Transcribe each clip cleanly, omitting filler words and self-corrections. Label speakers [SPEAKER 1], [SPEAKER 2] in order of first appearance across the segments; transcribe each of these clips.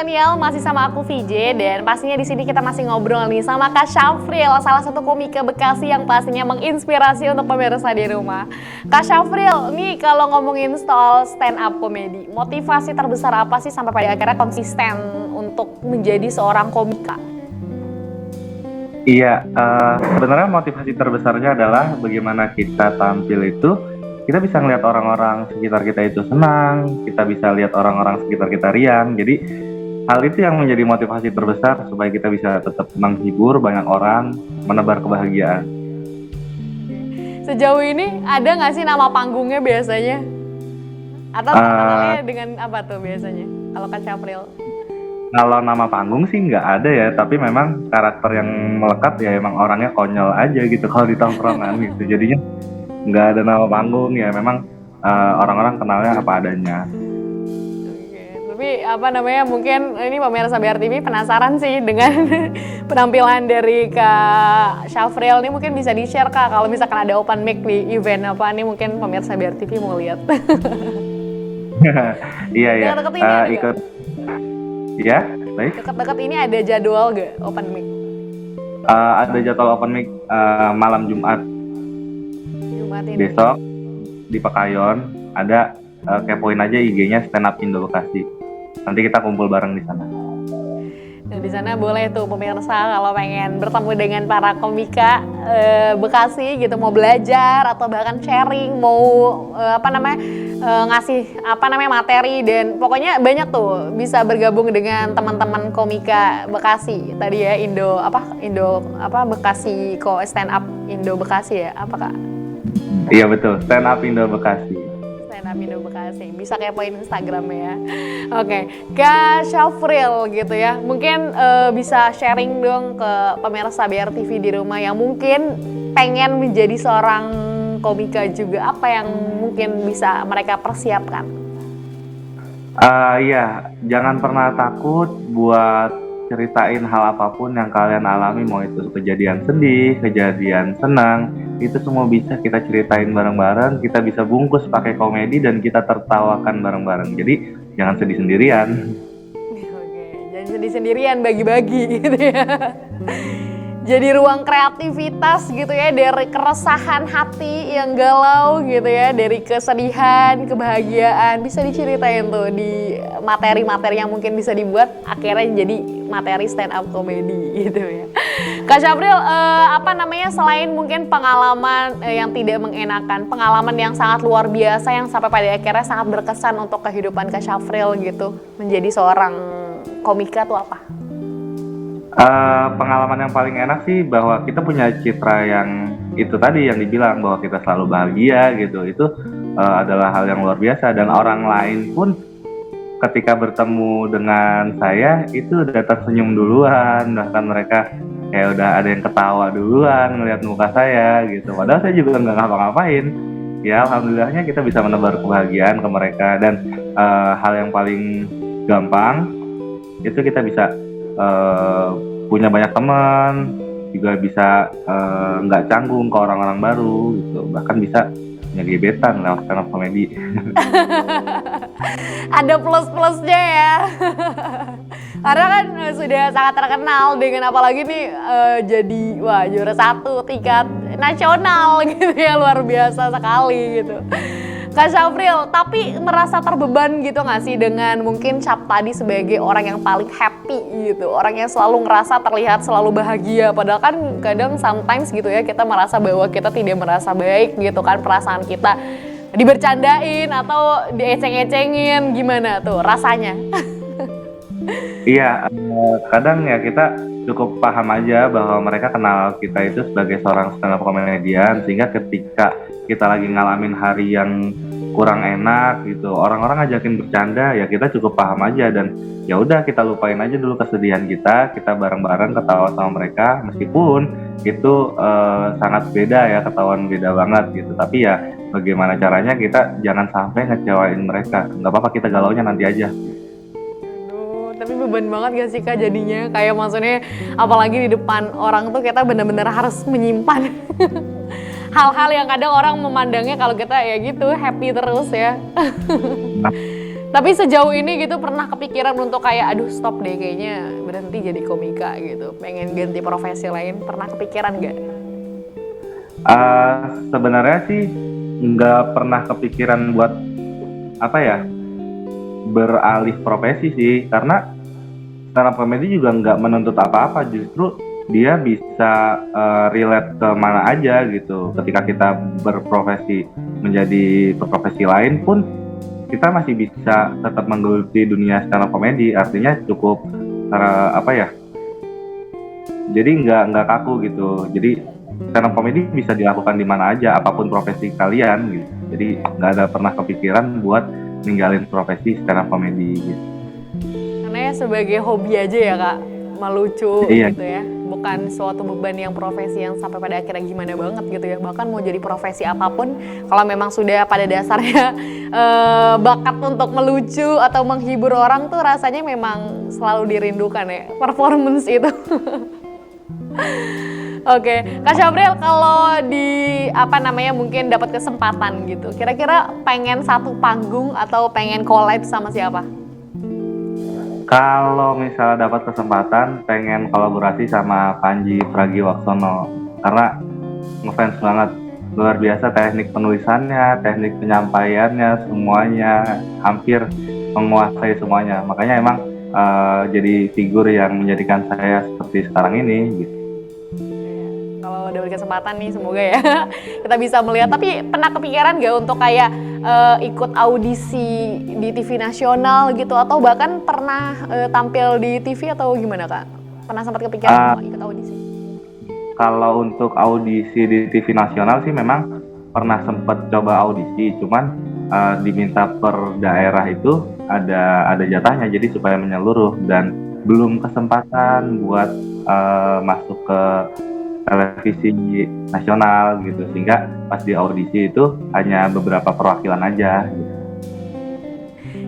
[SPEAKER 1] Milenial, masih sama aku VJ dan pastinya di sini kita masih ngobrol nih sama Kak Syafril, salah satu komika Bekasi yang pastinya menginspirasi untuk pemirsa di rumah. Kak Syafril, nih kalau ngomongin soal stand up komedi, motivasi terbesar apa sih sampai pada akhirnya konsisten untuk menjadi seorang komika?
[SPEAKER 2] Iya, sebenarnya motivasi terbesarnya adalah bagaimana kita tampil itu, kita bisa ngelihat orang-orang sekitar kita itu senang, kita bisa lihat orang-orang sekitar kita riang. Jadi hal itu yang menjadi motivasi terbesar supaya kita bisa tetap menghibur banyak orang, menebar kebahagiaan.
[SPEAKER 1] Sejauh ini ada nggak sih nama panggungnya biasanya? Atau terkenalnya dengan apa tuh biasanya kalau Kak Syafril?
[SPEAKER 2] Kalau nama panggung sih nggak ada ya, tapi memang karakter yang melekat ya emang orangnya konyol aja gitu kalau di tongkrongan gitu. Jadinya nggak ada nama panggung ya, memang orang-orang kenalnya apa adanya.
[SPEAKER 1] Oke, tapi apa namanya mungkin ini pemirsa BRTV penasaran sih dengan penampilan dari Kak Syafril ini, mungkin bisa di-share Kak kalau misalkan ada open mic di event apa nih, mungkin pemirsa BRTV mau lihat.
[SPEAKER 2] Iya ya,
[SPEAKER 1] Deket-deket ini ada
[SPEAKER 2] ikut. Ya, baik.
[SPEAKER 1] Deket-deket ini ada jadwal gak open mic?
[SPEAKER 2] Ada jadwal open mic malam Jumat
[SPEAKER 1] Jumat ini.
[SPEAKER 2] besok di Pekayon. Ada, kepoin aja IG-nya Stand Up Indo Bekasi. Nanti kita kumpul bareng di sana.
[SPEAKER 1] Nah, di sana boleh tuh pemirsa kalau pengen bertemu dengan para komika Bekasi gitu, mau belajar atau bahkan sharing, mau ngasih materi, dan pokoknya banyak tuh bisa bergabung dengan teman-teman komika Bekasi. Tadi ya Bekasi Stand Up Indo Bekasi ya, apa Kak?
[SPEAKER 2] Iya betul, Stand Up Indo Bekasi.
[SPEAKER 1] Stand Up Indo Bekasi, bisa kepoin Instagramnya ya. Oke, Kak Syafril gitu ya, mungkin bisa sharing dong ke pemirsa BRTV di rumah yang mungkin pengen menjadi seorang komika juga, apa yang mungkin bisa mereka persiapkan?
[SPEAKER 2] Iya, jangan pernah takut buat ceritain hal apapun yang kalian alami, mau itu kejadian sedih, kejadian senang, itu semua bisa kita ceritain bareng-bareng, kita bisa bungkus pakai komedi dan kita tertawakan bareng-bareng. Jadi jangan sedih sendirian.
[SPEAKER 1] Oke, jangan sedih sendirian, bagi-bagi gitu ya. Jadi ruang kreativitas gitu ya, dari keresahan hati yang galau gitu ya, dari kesedihan, kebahagiaan, bisa diceritain tuh di materi-materi yang mungkin bisa dibuat akhirnya jadi materi stand up comedy gitu ya. Kak Syafril, selain mungkin pengalaman yang tidak mengenakan, pengalaman yang sangat luar biasa yang sampai pada akhirnya sangat berkesan untuk kehidupan Kak Syafril gitu, menjadi seorang komika tuh apa?
[SPEAKER 2] Pengalaman yang paling enak sih bahwa kita punya citra yang itu tadi yang dibilang bahwa kita selalu bahagia gitu. Itu adalah hal yang luar biasa, dan orang lain pun ketika bertemu dengan saya itu udah tersenyum duluan, bahkan mereka kayak udah ada yang ketawa duluan ngelihat muka saya gitu. Padahal saya juga nggak ngapa-ngapain. Ya alhamdulillahnya kita bisa menebar kebahagiaan ke mereka, dan hal yang paling gampang itu kita bisa punya banyak teman, juga bisa nggak canggung ke orang-orang baru gitu, bahkan bisa punya gebetan lewat stand up comedy.
[SPEAKER 1] Ada plus-plusnya ya. Karena kan sudah sangat terkenal dengan apalagi nih jadi juara 1 tingkat nasional gitu ya, luar biasa sekali gitu. Kak Syafril, tapi merasa terbeban gitu gak sih dengan mungkin cap tadi sebagai orang yang paling happy gitu, orang yang selalu ngerasa terlihat selalu bahagia, padahal kan kadang sometimes gitu ya kita merasa bahwa kita tidak merasa baik gitu kan, perasaan kita dibercandain atau dieceng-ecengin, gimana tuh rasanya?
[SPEAKER 2] Iya, kadang ya kita cukup paham aja bahwa mereka kenal kita itu sebagai seorang stand up comedian, sehingga ketika kita lagi ngalamin hari yang kurang enak gitu, orang-orang ngajakin bercanda, ya kita cukup paham aja, dan ya udah kita lupain aja dulu kesedihan kita bareng-bareng ketawa sama mereka, meskipun itu sangat beda ya, ketahuan beda banget gitu. Tapi ya bagaimana caranya kita jangan sampai ngecewain mereka, nggak apa-apa kita galaunya nanti aja.
[SPEAKER 1] Tapi beban banget gak sih Kak jadinya? Kayak maksudnya apalagi di depan orang tuh kita benar-benar harus menyimpan hal-hal yang kadang orang memandangnya kalau kita ya gitu happy terus ya. Tapi sejauh ini gitu pernah kepikiran untuk kayak aduh stop deh kayaknya berhenti jadi komika gitu, pengen ganti profesi lain, pernah kepikiran nggak?
[SPEAKER 2] Sebenarnya sih nggak pernah kepikiran buat apa ya, beralih profesi sih, karena stand up comedy juga nggak menuntut apa-apa, justru dia bisa relate ke mana aja gitu. Ketika kita berprofesi menjadi profesi lain pun kita masih bisa tetap menggeluti dunia stand up comedy, artinya cukup apa ya, jadi nggak kaku gitu. Jadi stand up comedy bisa dilakukan di mana aja, apapun profesi kalian gitu. Jadi nggak ada pernah kepikiran buat ninggalin profesi stand up comedy gitu.
[SPEAKER 1] Karena ya sebagai hobi aja ya Kak, melucu
[SPEAKER 2] Iya.
[SPEAKER 1] gitu ya, bukan suatu beban yang profesi yang sampai pada akhirnya gimana banget gitu ya. Bahkan mau jadi profesi apapun, kalau memang sudah pada dasarnya bakat untuk melucu atau menghibur orang tuh rasanya memang selalu dirindukan ya, performance itu. Oke, Kak Syafril, kalau di apa namanya mungkin dapat kesempatan gitu, kira-kira pengen satu panggung atau pengen collab sama siapa?
[SPEAKER 2] Kalau misalnya dapat kesempatan, pengen kolaborasi sama Panji Pragiwaksono karena ngefans banget, luar biasa teknik penulisannya, teknik penyampaiannya, semuanya hampir menguasai semuanya. Makanya emang jadi figur yang menjadikan saya seperti sekarang ini gitu.
[SPEAKER 1] Kalau udah berkesempatan nih semoga ya kita bisa melihat. Tapi pernah kepikiran gak untuk kayak ikut audisi di TV nasional gitu, atau bahkan pernah tampil di TV atau gimana Kak? Pernah sempat kepikiran ikut audisi?
[SPEAKER 2] Kalau untuk audisi di TV nasional sih memang pernah sempat coba audisi, cuman diminta per daerah itu ada jatahnya, jadi supaya menyeluruh, dan belum kesempatan buat masuk ke televisi nasional gitu, sehingga pas di audisi itu hanya beberapa perwakilan aja gitu.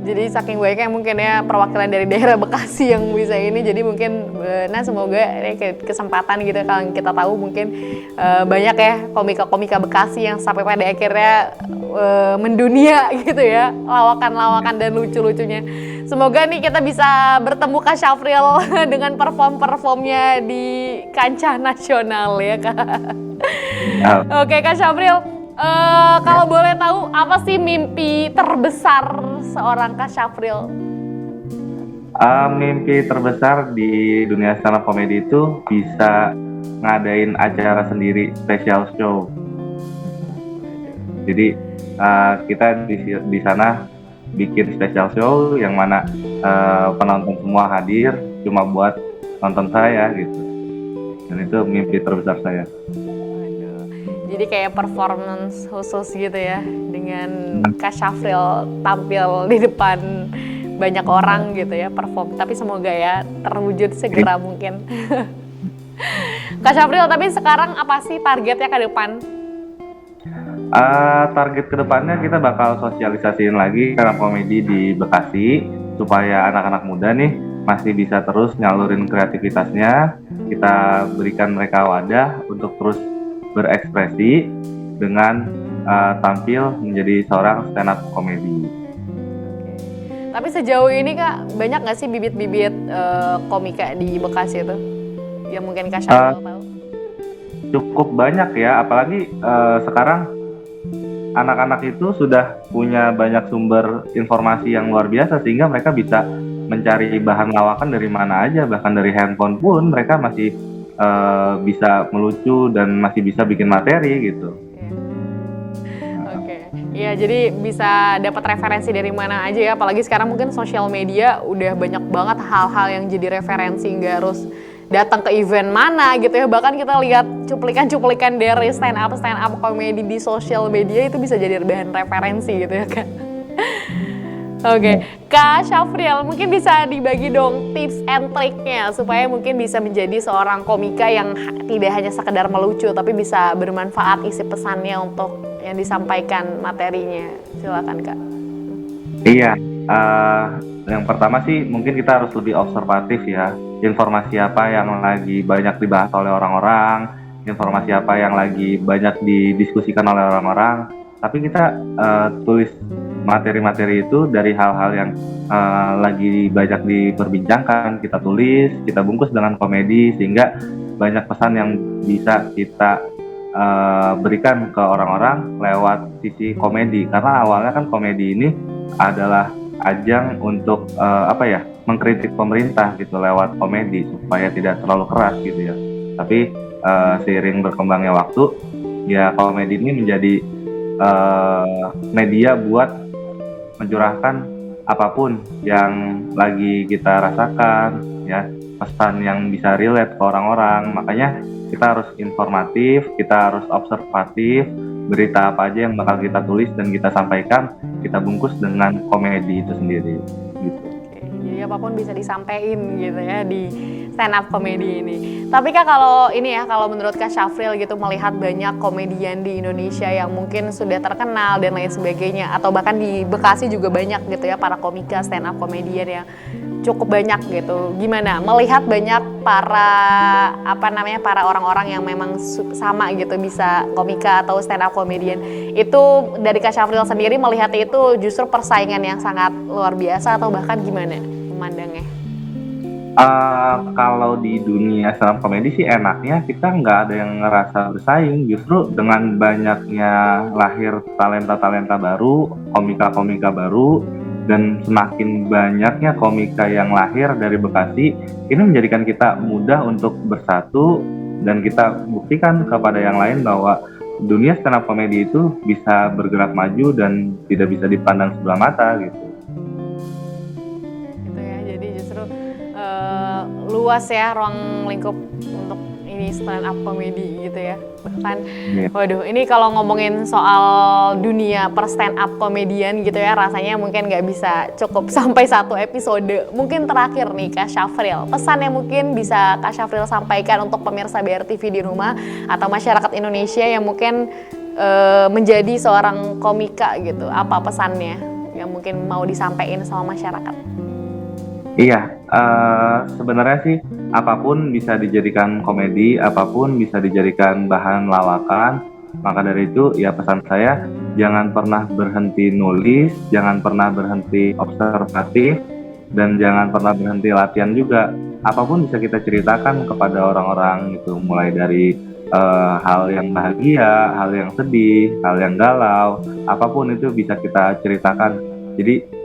[SPEAKER 1] Jadi saking banyaknya mungkin ya perwakilan dari daerah Bekasi yang bisa ini, jadi mungkin nah semoga kesempatan gitu. Kalau kita tahu mungkin banyak ya komika-komika Bekasi yang sampai pada akhirnya mendunia gitu ya, lawakan-lawakan dan lucu-lucunya. Semoga nih kita bisa bertemu Kak Syafril dengan perform-performnya di kancah nasional ya Kak. Oke Kak Syafril, kalau boleh tahu apa sih mimpi terbesar seorang Kak Syafril?
[SPEAKER 2] Mimpi terbesar di dunia stand up comedy itu bisa ngadain acara sendiri, special show. Jadi kita di sana bikin special show yang mana penonton semua hadir cuma buat nonton saya gitu. Dan itu mimpi terbesar saya.
[SPEAKER 1] Jadi kayak performance khusus gitu ya, dengan Kak Syafril tampil di depan banyak orang gitu ya, perform. Tapi semoga ya terwujud segera mungkin. Kak Syafril, tapi sekarang apa sih targetnya ke depan?
[SPEAKER 2] Target kedepannya kita bakal sosialisasiin lagi stand up comedy di Bekasi supaya anak-anak muda nih masih bisa terus nyalurin kreativitasnya. Kita berikan mereka wadah untuk terus berekspresi dengan tampil menjadi seorang stand up comedy.
[SPEAKER 1] Tapi sejauh ini Kak, banyak nggak sih bibit-bibit komika di Bekasi itu yang mungkin Kak Syafril tahu?
[SPEAKER 2] Cukup banyak ya, apalagi sekarang anak-anak itu sudah punya banyak sumber informasi yang luar biasa, sehingga mereka bisa mencari bahan lawakan dari mana aja, bahkan dari handphone pun mereka masih bisa melucu dan masih bisa bikin materi gitu.
[SPEAKER 1] Oke, ya jadi bisa dapat referensi dari mana aja ya, apalagi sekarang mungkin sosial media udah banyak banget hal-hal yang jadi referensi, nggak harus datang ke event mana gitu ya, bahkan kita lihat cuplikan-cuplikan dari stand up comedy di sosial media itu bisa jadi bahan referensi gitu ya Kak. Oke, Kak Syafril, mungkin bisa dibagi dong tips and triknya supaya mungkin bisa menjadi seorang komika yang tidak hanya sekedar melucu tapi bisa bermanfaat isi pesannya untuk yang disampaikan materinya. Silakan Kak.
[SPEAKER 2] Iya, yang pertama sih mungkin kita harus lebih observatif ya. Informasi apa yang lagi banyak dibahas oleh orang-orang, informasi apa yang lagi banyak didiskusikan oleh orang-orang, tapi kita tulis materi-materi itu dari hal-hal yang lagi banyak diperbincangkan, kita tulis, kita bungkus dengan komedi sehingga banyak pesan yang bisa kita berikan ke orang-orang lewat sisi komedi. Karena awalnya kan komedi ini adalah ajang untuk mengkritik pemerintah gitu lewat komedi supaya tidak terlalu keras gitu ya. Tapi seiring berkembangnya waktu, ya komedi ini menjadi media buat mencurahkan apapun yang lagi kita rasakan, ya, pesan yang bisa relate ke orang-orang. Makanya kita harus informatif, kita harus observatif, berita apa aja yang bakal kita tulis dan kita sampaikan, kita bungkus dengan komedi itu sendiri gitu.
[SPEAKER 1] Jadi apapun bisa disampaikan gitu ya di stand up komedi ini. Tapi Kak, kalau menurut Kak Syafril gitu, melihat banyak komedian di Indonesia yang mungkin sudah terkenal dan lain sebagainya, atau bahkan di Bekasi juga banyak gitu ya para komika stand up komedian yang cukup banyak gitu. Gimana melihat banyak para orang-orang yang memang sama gitu bisa komika atau stand up komedian, itu dari Kak Syafril sendiri melihat itu justru persaingan yang sangat luar biasa atau bahkan gimana memandangnya?
[SPEAKER 2] Kalau di dunia stand up komedi sih enaknya kita nggak ada yang ngerasa bersaing, justru dengan banyaknya lahir talenta-talenta baru, komika-komika baru, dan semakin banyaknya komika yang lahir dari Bekasi, ini menjadikan kita mudah untuk bersatu dan kita buktikan kepada yang lain bahwa dunia stand up komedi itu bisa bergerak maju dan tidak bisa dipandang sebelah mata gitu.
[SPEAKER 1] Gitu ya, jadi justru luas ya ruang lingkup untuk ini stand up komedi gitu ya. Bahkan waduh, ini kalau ngomongin soal dunia per stand up komedian gitu ya, rasanya mungkin nggak bisa cukup sampai satu episode. Mungkin terakhir nih Kak Syafril, pesan yang mungkin bisa Kak Syafril sampaikan untuk pemirsa BRTV di rumah atau masyarakat Indonesia yang mungkin menjadi seorang komika gitu, apa pesannya yang mungkin mau disampaikan sama masyarakat?
[SPEAKER 2] Iya, sebenarnya sih apapun bisa dijadikan komedi, apapun bisa dijadikan bahan lawakan. Maka dari itu ya pesan saya, jangan pernah berhenti nulis, jangan pernah berhenti observatif, dan jangan pernah berhenti latihan juga. Apapun bisa kita ceritakan kepada orang-orang itu, mulai dari hal yang bahagia, hal yang sedih, hal yang galau, apapun itu bisa kita ceritakan. Jadi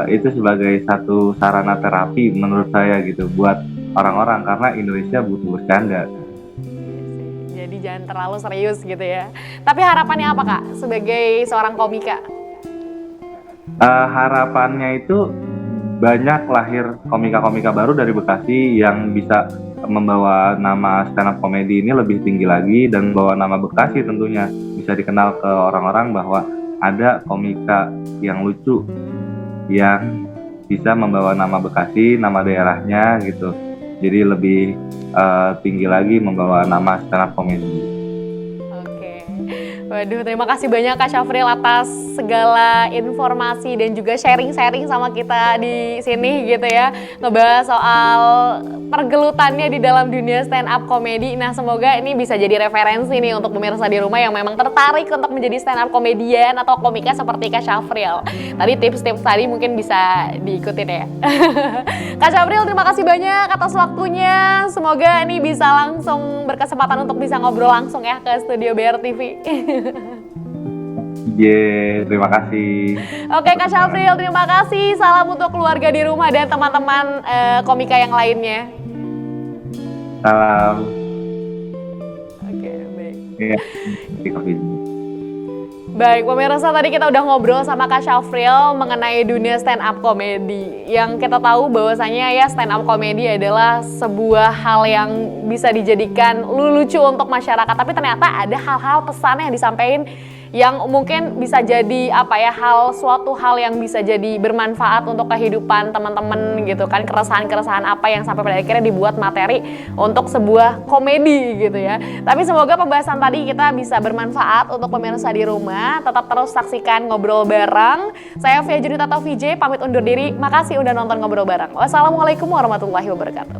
[SPEAKER 2] itu sebagai satu sarana terapi menurut saya gitu buat orang-orang, karena Indonesia butuh bercanda.
[SPEAKER 1] Jadi jangan terlalu serius gitu ya. Tapi harapannya apa Kak sebagai seorang komika?
[SPEAKER 2] Harapannya itu banyak lahir komika-komika baru dari Bekasi yang bisa membawa nama stand up komedi ini lebih tinggi lagi, dan bawa nama Bekasi tentunya bisa dikenal ke orang-orang bahwa ada komika yang lucu yang bisa membawa nama Bekasi, nama daerahnya gitu. Jadi lebih tinggi lagi membawa nama stand up komedi.
[SPEAKER 1] Oke. Waduh, terima kasih banyak Kak Syafril atas segala informasi dan juga sharing-sharing sama kita di sini gitu ya. Ngebahas soal pergelutannya di dalam dunia stand up komedi. Nah, semoga ini bisa jadi referensi nih untuk pemirsa di rumah yang memang tertarik untuk menjadi stand up komedian atau komika seperti Kak Syafril. Tadi tips-tips tadi mungkin bisa diikutin ya. Kak Syafril, terima kasih banyak atas waktunya. Semoga ini bisa langsung berkesempatan untuk bisa ngobrol langsung ya ke studio BRTV.
[SPEAKER 2] Terima kasih.
[SPEAKER 1] Oke Kak Syafril, terima kasih. Salam untuk keluarga di rumah dan teman-teman komika yang lainnya.
[SPEAKER 2] Salam.
[SPEAKER 1] Oke, baik.
[SPEAKER 2] Iya.
[SPEAKER 1] Baik, pemirsa, tadi kita udah ngobrol sama Kak Syafril mengenai dunia stand up komedi. Yang kita tahu bahwasanya ya stand up komedi adalah sebuah hal yang bisa dijadikan lucu untuk masyarakat. Tapi ternyata ada hal-hal pesan yang disampaikan yang mungkin bisa jadi suatu hal yang bisa jadi bermanfaat untuk kehidupan teman-teman gitu kan, keresahan-keresahan apa yang sampai pada akhirnya dibuat materi untuk sebuah komedi gitu ya. Tapi semoga pembahasan tadi kita bisa bermanfaat untuk pemirsa di rumah. Tetap terus saksikan Ngobrol Bareng. Saya Via Junita atau VJ pamit undur diri. Makasih udah nonton Ngobrol Bareng. Wassalamualaikum warahmatullahi wabarakatuh.